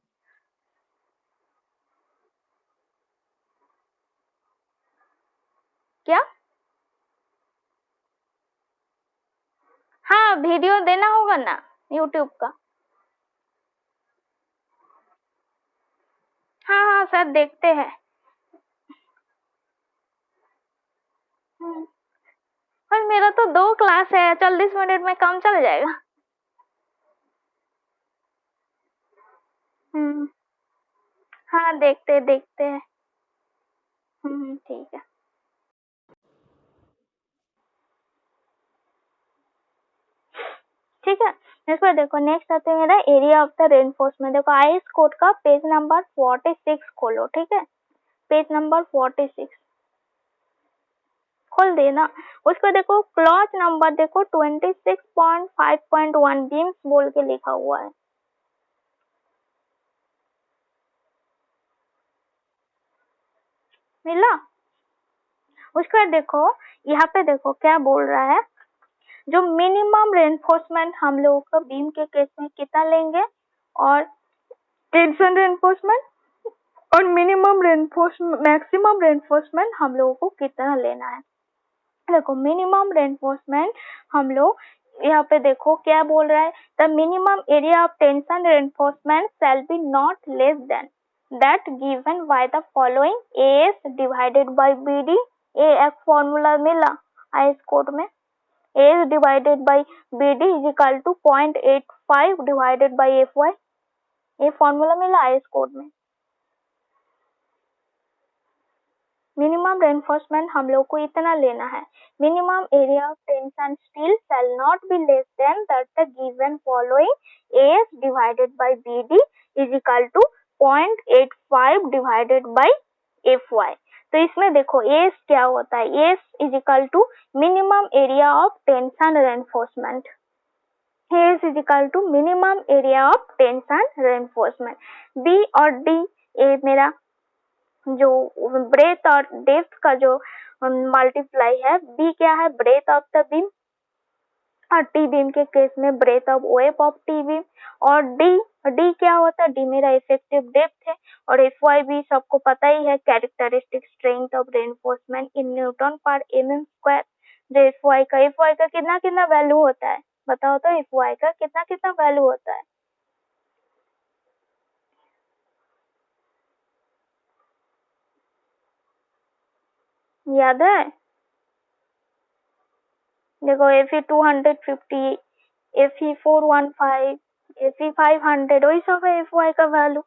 हाँ वीडियो देना होगा ना यूट्यूब का। हाँ हाँ सर देखते हैं। पर मेरा तो 2 क्लास है, 40 मिनट में काम चल जाएगा। हाँ देखते देखते हैं। ठीक है। ठीक है, इसको देखो नेक्स्ट आते हैं मेरा एरिया ऑफ द रेनफोर्समेंट। देखो आईएस कोड का पेज नंबर 46 खोलो। ठीक है, पेज नंबर 46 खोल देना। उसको देखो क्लॉज नंबर देखो 26.5.1 बीम्स बोल के लिखा हुआ है। मिला? उसके बाद देखो यहाँ पे देखो क्या बोल रहा है, जो मिनिमम रेनफोर्समेंट हम लोगों को बीम के केस में कितना लेंगे, और टेंशन रेनफोर्समेंट और मिनिमम रेनफोर्समेंट मैक्सिमम रेनफोर्समेंट हम लोगों को कितना लेना है। देखो मिनिमम रेनफोर्समेंट हम लोग यहाँ पे देखो क्या बोल रहा है, the minimum area of tension reinforcement shall be not less than that given by the following AS divided by BD. ए एक फॉर्मूला मिला आईएस कोड में, AS divided by BD is equal to 0.85 divided by FY. ये formula मिला IS code में। Minimum reinforcement हम लोग को इतना लेना है, minimum area of tension steel shall not be less than that the given following AS divided by BD is equal to 0.85 divided by F Y. तो इसमें देखो एस क्या होता है, S is equal to minimum area of tension reinforcement. S is equal to minimum area of tension reinforcement. B और D ए मेरा जो ब्रेथ और डेप्थ का जो मल्टीप्लाई है, बी क्या है ब्रेथ ऑफ द बीम, और टी बीम के केस में breadth of web of T beam, और डी क्या होता है, डी मेरा इफेक्टिव डेप्थ है, और एफ वाई भी सबको पता ही है characteristic strength of reinforcement in newton पर mm स्क्वायर। जो एफ वाई का कितना कितना वैल्यू होता है बताओ तो, एफ वाई का कितना कितना वैल्यू होता है याद है? देखो एफई 250, एफई 415, एफई 500 वही सब है एफ वाई का वैल्यू।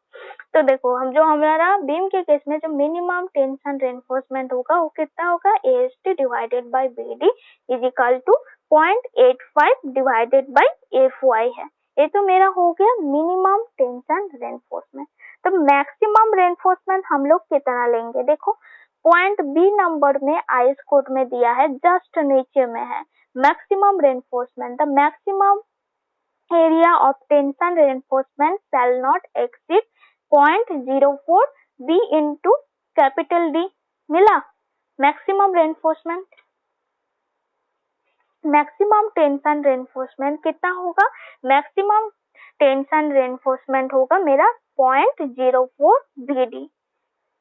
तो देखो हम जो हमारा बीम के केस में जो मिनिमम टेंशन रेनफोर्समेंट होगा वो कितना होगा, A S T divided by BD is equal to 0.85 divided by F Y है। ये तो मेरा हो गया मिनिमम टेंशन रेनफोर्समेंट। तो मैक्सिमम रेनफोर्समेंट हम लोग कितना लेंगे, देखो पॉइंट बी नंबर में आईएस कोड में दिया है, जस्ट नीचे में है maximum reinforcement. The maximum area of tension reinforcement shall not exceed 0.04 B into capital D. मिला? maximum reinforcement, maximum tension reinforcement कितना होगा, maximum tension reinforcement होगा मेरा 0.04 BD।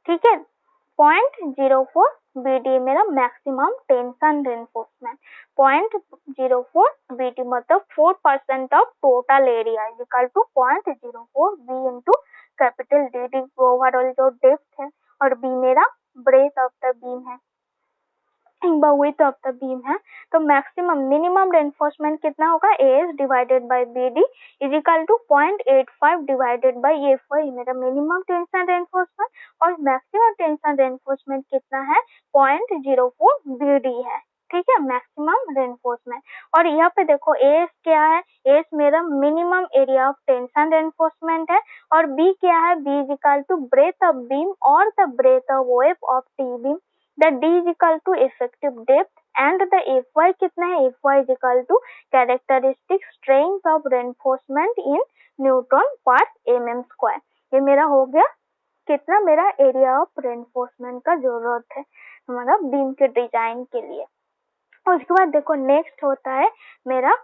ठीक है, 0.04 BD मेरा मैक्सिमम टेंशन रेनफोर्समेंट। 0.04 BD मतलब 4% of total area is equal to 0.04 B into capital D. D overall जो डेप्थ है, और बी मेरा ब्रेथ ऑफ द बीम है, width ऑफ द बीम है। तो मैक्सिमम मिनिमम रेनफोर्समेंट कितना होगा, A S divided by BD is equal to 0.85 divided by F Y मेरा मिनिमम टेंशन रेनफोर्समेंट, और मैक्सिमम टेंशन रेनफोर्समेंट कितना है 0.04 बीडी है। ठीक है, मैक्सिमम रेनफोर्समेंट। और यहाँ पे देखो एस क्या है, एस मेरा minimum area of tension reinforcement है, और बी क्या है, B is equal to breadth of beam और the breadth of web of T beam. The D is equal to effective depth and the Fy कितना है, Fy is equal to characteristic strength of reinforcement in Newton per mm square। ये मेरा हो गया कितना, मेरा area of reinforcement का जरूरत है हमारा बीम के डिजाइन के लिए। उसके बाद देखो नेक्स्ट होता है मेरा,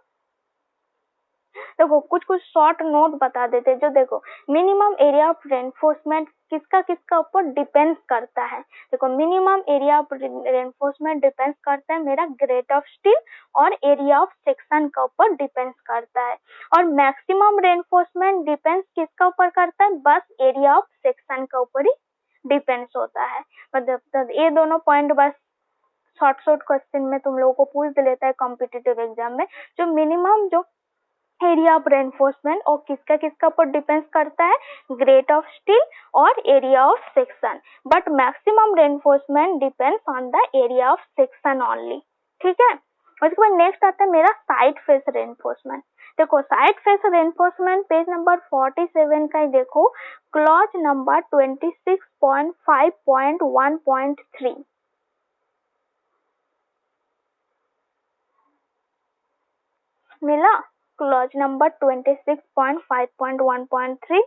देखो कुछ कुछ शॉर्ट नोट बता देते हैं। जो देखो मिनिमम एरिया ऑफ रेनफोर्समेंट किसका किसका ऊपर डिपेंड्स करता है। देखो minimum area of reinforcement depends करता है मेरा ग्रेड ऑफ स्टील और एरिया ऑफ सेक्शन का ऊपर डिपेंड्स करता है। और मैक्सिमम रेनफोर्समेंट डिपेंड्स किसका ऊपर करता है, बस एरिया ऑफ सेक्शन का ऊपर ही डिपेंड्स होता है। मतलब ये दोनों पॉइंट बस शॉर्ट क्वेश्चन में तुम लोगों को पूछ लेता है कॉम्पिटिटिव एग्जाम में। जो मिनिमम जो एरिया ऑफ रेनफोर्समेंट और किसका किसका ऊपर डिपेंड्स करता है, ग्रेड ऑफ स्टील और area of section, but maximum reinforcement depends on the area of section only. ठीक है। उसके बाद नेक्स्ट आता है मेरा साइड फेस रेनफोर्समेंट। देखो side face reinforcement page number 47 का ही देखो, क्लॉज नंबर 26.5.1.3 मिला। क्लॉज नंबर 26.5.1.3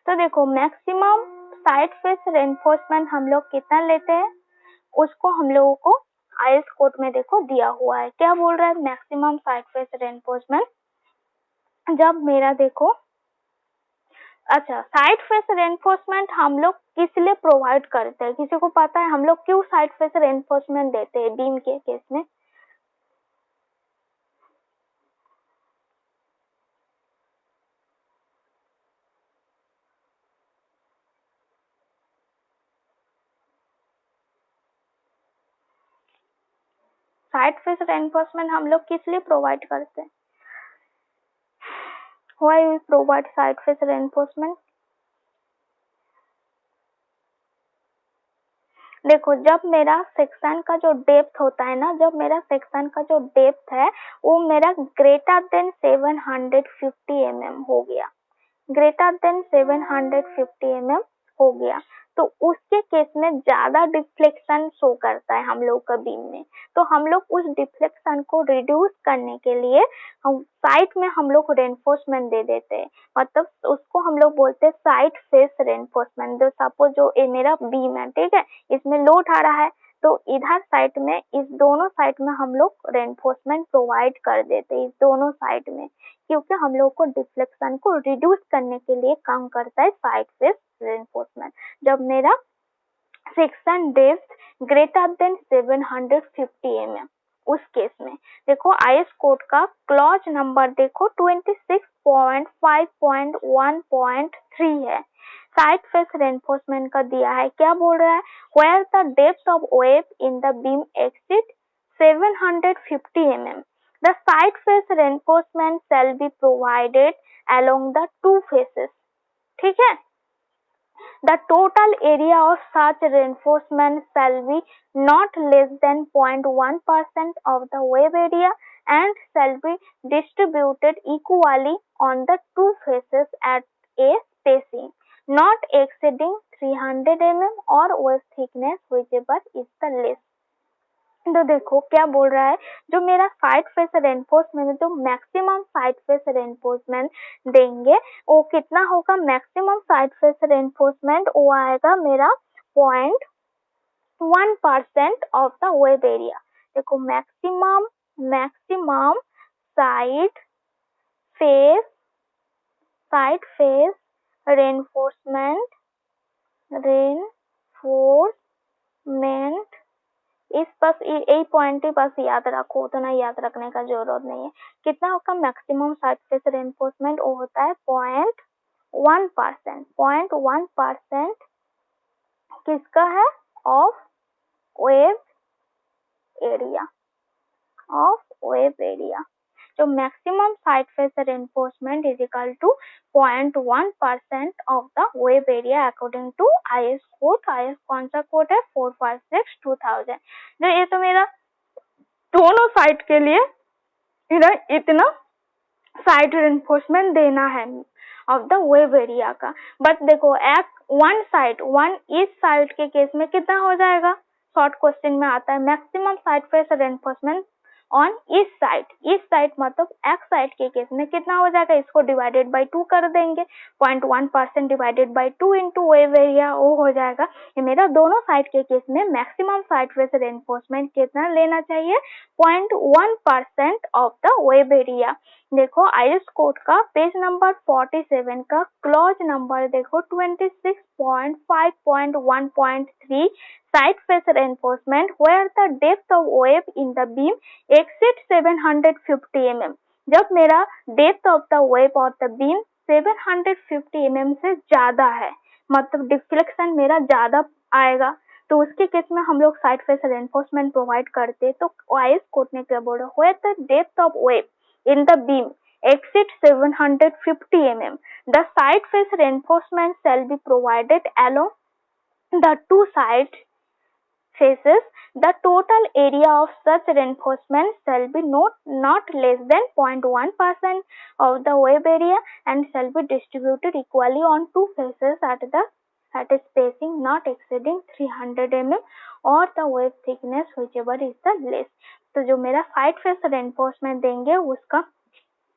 तो देखो मैक्सिमम साइड फेस रेनफोर्समेंट हम लोग कितना लेते हैं, उसको हम लोगों को आईएस कोड में देखो दिया हुआ है। क्या बोल रहा है, मैक्सिमम साइड फेस रेनफोर्समेंट जब मेरा देखो, अच्छा साइड फेस रेनफोर्समेंट हम लोग किस लिए प्रोवाइड करते हैं, किसी को पता है हम लोग क्यों साइड फेस रेनफोर्समेंट देते हैं बीम के केस में? साइड फेस रेनफोर्समेंट हम लोग किस लिए प्रोवाइड करते हैं? Why we provide side face reinforcement? देखो जब मेरा सेक्शन का जो डेप्थ होता है ना, जब मेरा सेक्शन का जो डेप्थ है वो मेरा ग्रेटर देन 750 mm हो गया, ग्रेटर देन 750 mm हो गया, तो उसके केस में ज्यादा डिफ्लेक्शन शो करता है हम लोग का बीम में। तो हम लोग उस डिफ्लेक्शन को रिड्यूस करने के लिए हम साइड में हम लोग रेनफोर्समेंट दे देते हैं, मतलब उसको हम लोग बोलते हैं साइड फेस रेनफोर्समेंट। जो सपोज जो ये मेरा बीम है, ठीक है, इसमें लोड आ रहा है, तो इधर साइड में इस दोनों साइड में हम लोग रेनफोर्समेंट प्रोवाइड कर देते हैं, इस दोनों साइड में, क्योंकि हम लोग को डिफ्लेक्शन को रिड्यूस करने के लिए काम करता है साइड फेस रेनफोर्समेंट। जब मेरा section depth greater than 750 mm, उस केस में देखो आईएस कोड का क्लॉज नंबर देखो 26.5.1.3 है, साइड फेस रेनफोर्समेंट का दिया है। क्या बोल रहा है, where the depth of web in the beam exceed 750 mm, the side face reinforcement shall be provided along the two faces। ठीक है। The total area of such reinforcement shall be not less than 0.1% of the wave area and shall be distributed equally on the two faces at a spacing not exceeding 300 mm or wave thickness whichever is the less। तो देखो क्या बोल रहा है, जो मेरा side face reinforcement जो maximum side face reinforcement देंगे वो कितना होगा, मैक्सिमम साइड फेस रेनफोर्समेंट वो आएगा मेरा 0.1% ऑफ द वेव एरिया। देखो मैक्सिमम साइड फेस रेनफोर्समेंट इस बस यही पॉइंट ही बस याद रखो, उतना याद रखने का जरूरत नहीं है। कितना होगा मैक्सिमम साइड फेस रेनफोर्समेंट, वो होता है 0.1%। 0.1% किसका है, ऑफ वेव एरिया। तो maximum side face reinforcement is equal to 0.1% of the web area according to IS code. IS कौन सा कोड है, 456/2000। जो ये तो मेरा दोनों साइड के लिए इतना साइड रेनफोर्समेंट देना है ऑफ द वेव एरिया का। बट देखो वन इस साइड के केस में कितना हो जाएगा, शॉर्ट क्वेश्चन में आता है maximum side face reinforcement on east side मतलब एक्स साइड के केस में कितना हो जाएगा, इसको डिवाइडेड बाई 2 कर देंगे, 0.1% divided by 2 into web area, वो हो जाएगा। ये मेरा दोनों साइड के केस में मैक्सिमम साइड फेस रेनफोर्समेंट कितना लेना चाहिए, 0.1% ऑफ द वेव एरिया। देखो आईएस कोड का पेज नंबर 47 का क्लॉज नंबर देखो 26.5.1.3 side face reinforcement where the depth of wave in the beam exceeds 750 mm। जब मेरा depth of the wave of the beam 750 mm से ज्यादा है, मतलब डिफ्लेक्शन मेरा ज्यादा आएगा, तो उसके केस में हम लोग साइड फेस रेनफोर्समेंट प्रोवाइड करते। तो आईएस कोड ने क्या बोला, where the depth of wave in the beam exceeds 750 mm, the side face reinforcement shall be provided along the two side faces. The total area of such reinforcement shall be not less than 0.1% of the wave area and shall be distributed equally on two faces at a spacing not exceeding 300 mm or the wave thickness whichever is the less। तो जो मेरा side face reinforcement देंगे उसका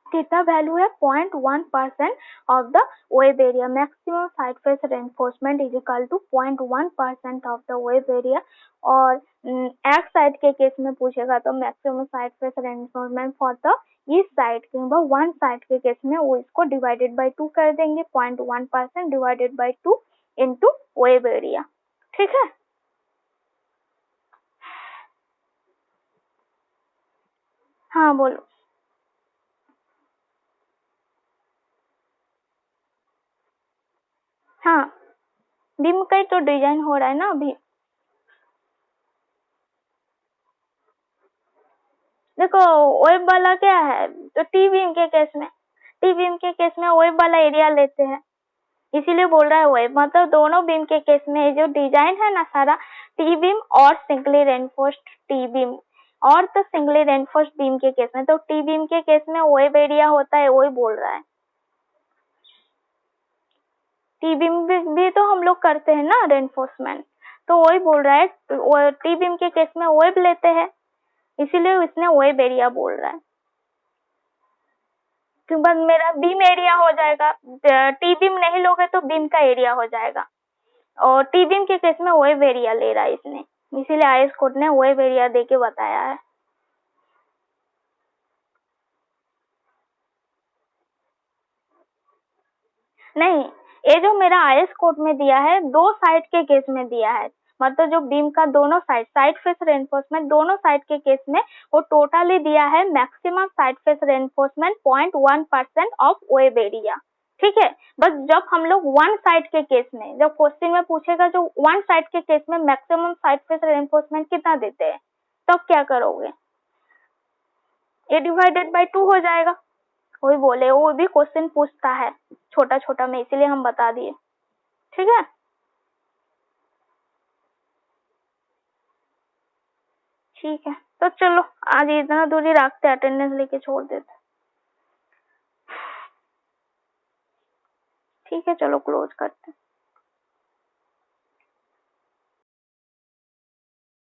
कितना value है, 0.1% of the web area. Maximum side face reinforcement is equal to 0.1% of the web area. और एक्स side के केस में पूछेगा तो maximum side face reinforcement for the east side के वन साइड के केस में वो इसको डिवाइडेड बाई 2 कर देंगे, 0.1% divided by 2 into web area. ठीक है, हाँ बोलो। हाँ, बीम का ही तो डिजाइन हो रहा है ना अभी। देखो वेब वाला क्या है, तो टी बीम के केस में वेब वाला एरिया लेते हैं, इसीलिए बोल रहा है वेब, मतलब दोनों बीम के केस में जो डिजाइन है ना सारा टी बीम और सिंगली रेनफोर्स्ड टी बीम और तो सिंगली रेनफोर्स्ड बीम के केस में, तो टी बीम के केस में वेब एरिया होता है, वही बोल रहा है। टी बीम भी तो हम लोग करते हैं ना रेनफोर्समेंट, तो वही बोल रहा है, टी बीम के केस में वेब लेते हैं, इसीलिए इसने वेब एरिया बोल रहा है। क्योंकि मेरा बीम एरिया हो जाएगा, टी बीम नहीं लोगे तो बीम का एरिया हो जाएगा, और टी बीम के केस में वेब एरिया ले रहा है इसने, इसीलिए आईएस कोड ने वेब एरिया दे के बताया है। नहीं, ये जो मेरा आईएस कोड में दिया है दो साइड के केस में दिया है, मतलब जो बीम का दोनों साइड फेस रेनफोर्समेंट दोनों साइड के केस में वो टोटली दिया है maximum side face reinforcement 0.1% of web area. ठीक है, बस जब हम लोग वन साइड के केस में, जब क्वेश्चन में पूछेगा जो वन साइड के केस में मैक्सिमम साइड फेस रेनफोर्समेंट कितना देते हैं, तब क्या करोगे, ये डिवाइडेड बाई 2 हो जाएगा। वही बोले, वो भी क्वेश्चन पूछता है छोटा छोटा में, इसीलिए हम बता दिए। ठीक है, ठीक है, तो चलो आज इतना दूरी रखते, अटेंडेंस लेके छोड़ देते। ठीक है, चलो क्लोज करते।